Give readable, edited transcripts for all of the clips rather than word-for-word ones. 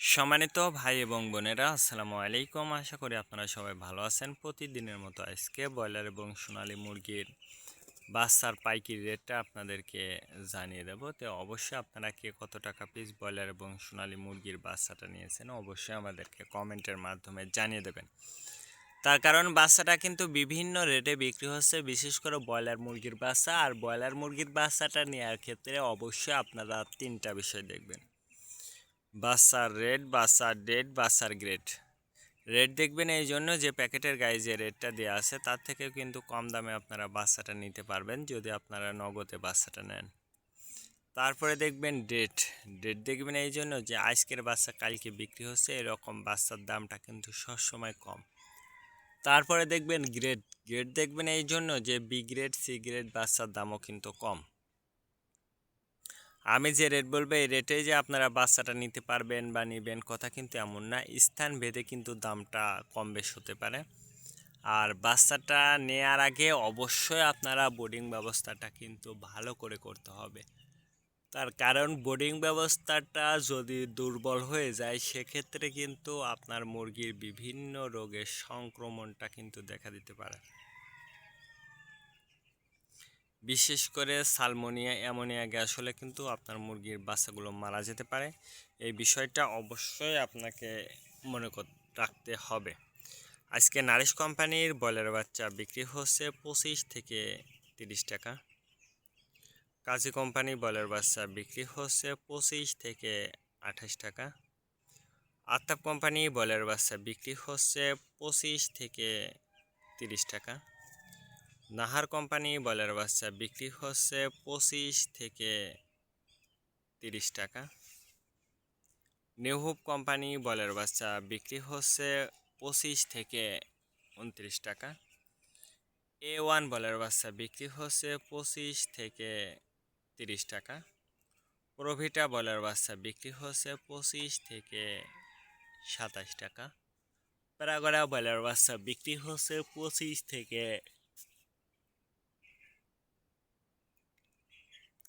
সম্মানিত ভাই এবং বোনেরা, আসসালামু আলাইকুম। আশা করি আপনারা সবাই ভালো আছেন। প্রতিদিনের মতো আজকে ব্রয়লার এবং সোনালী মুরগির বাচ্চার পাইকারি রেটটা আপনাদেরকে জানিয়ে দেবো। তো অবশ্যই আপনারা কে কত টাকা পিস ব্রয়লার এবং সোনালী মুরগির বাচ্চাটা নিয়েছেন অবশ্যই আমাদেরকে কমেন্টের মাধ্যমে জানিয়ে দেবেন। তার কারণ বাচ্চাটা কিন্তু বিভিন্ন রেটে বিক্রি হচ্ছে, বিশেষ করে ব্রয়লার মুরগির বাচ্চা। আর ব্রয়লার মুরগির বাচ্চাটা নেওয়ার ক্ষেত্রে অবশ্যই আপনারা তিনটা বিষয় দেখবেন: বাচ্চার রেট, বাচ্চার ডেট, বাচ্চার গ্রেড। রেট দেখবেন এই জন্য যে প্যাকেটের গায়ে যে রেটটা দেওয়া আছে তার থেকেও কিন্তু কম দামে আপনারা বাচ্চাটা নিতে পারবেন যদি আপনারা নগদে বাচ্চাটা নেন। তারপরে দেখবেন ডেট। ডেট দেখবেন এই জন্য যে আজকের বাচ্চা কালকে বিক্রি হচ্ছে, এরকম বাচ্চার দামটা কিন্তু সবসময় কম। তারপরে দেখবেন গ্রেড। গ্রেড দেখবেন এই জন্য যে বি গ্রেড, সি গ্রেড বাচ্চার দামও কিন্তু কম। আমি যে রেট বলবো এই রেটেই যে আপনারা বাচ্চাটা নিতে পারবেন বা নেবেন কথা কিন্তু এমন না। স্থান ভেদে কিন্তু দামটা কম বেশ হতে পারে। আর বাচ্চাটা নেয়ার আগে অবশ্যই আপনারা বোর্ডিং ব্যবস্থাটা কিন্তু ভালো করে করতে হবে। তার কারণ বোর্ডিং ব্যবস্থাটা যদি দুর্বল হয়ে যায় সেক্ষেত্রে কিন্তু আপনার মুরগির বিভিন্ন রোগের সংক্রমণটা কিন্তু দেখা দিতে পারে। বিশেষ করে সালমোনিয়া, অ্যামোনিয়া গ্যাস হলে কিন্তু আপনার মুরগির বাচ্চাগুলো মারা যেতে পারে। এই বিষয়টা অবশ্যই আপনাকে মনে রাখতে হবে। আজকে নারিশ কোম্পানির ব্রয়লার বাচ্চা বিক্রি হচ্ছে 25 থেকে 30 টাকা। কাজী কোম্পানি ব্রয়লার বাচ্চা বিক্রি হচ্ছে 25 থেকে 28 টাকা। আত্তাব কোম্পানি ব্রয়লার বাচ্চা বিক্রি হচ্ছে 25 থেকে 30 টাকা। নাহার কোম্পানি ব্রয়লার বাচ্চা বিক্রি হচ্ছে 25 থেকে 30 টাকা। নিউ হোপ কোম্পানি ব্রয়লার বাচ্চা বিক্রি হচ্ছে 25 থেকে 29 টাকা। A1 ব্রয়লার বাচ্চা বিক্রি হচ্ছে 25 থেকে 30 টাকা। প্রোভিটা ব্রয়লার বাচ্চা বিক্রি হচ্ছে 25 থেকে 27 টাকা। প্যারাগোরা ব্রয়লার বাচ্চা বিক্রি হচ্ছে 25 থেকে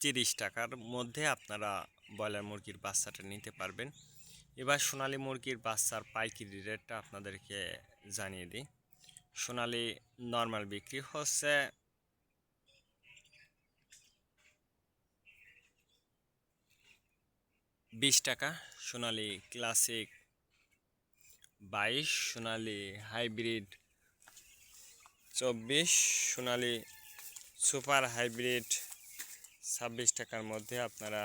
30 টাকার মধ্যে আপনারা ব্রয়লার মুরগির বাচ্চাটা নিতে পারবেন। এবার সোনালী মুরগির বাচ্চার পাইকারি রেটটা আপনাদেরকে জানিয়ে দিই। সোনালী নর্মাল বিক্রি হচ্ছে 20 টাকা, সোনালী ক্লাসিক 22, সোনালী হাইব্রিড 24, সোনালী সুপার হাইব্রিড 26 টাকার মধ্যে আপনারা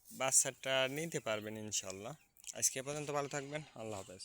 বাচ্চাটা নিতে পারবেন ইনশাল্লাহ। আজকে পর্যন্ত ভালো থাকবেন। আল্লাহ হাফেজ।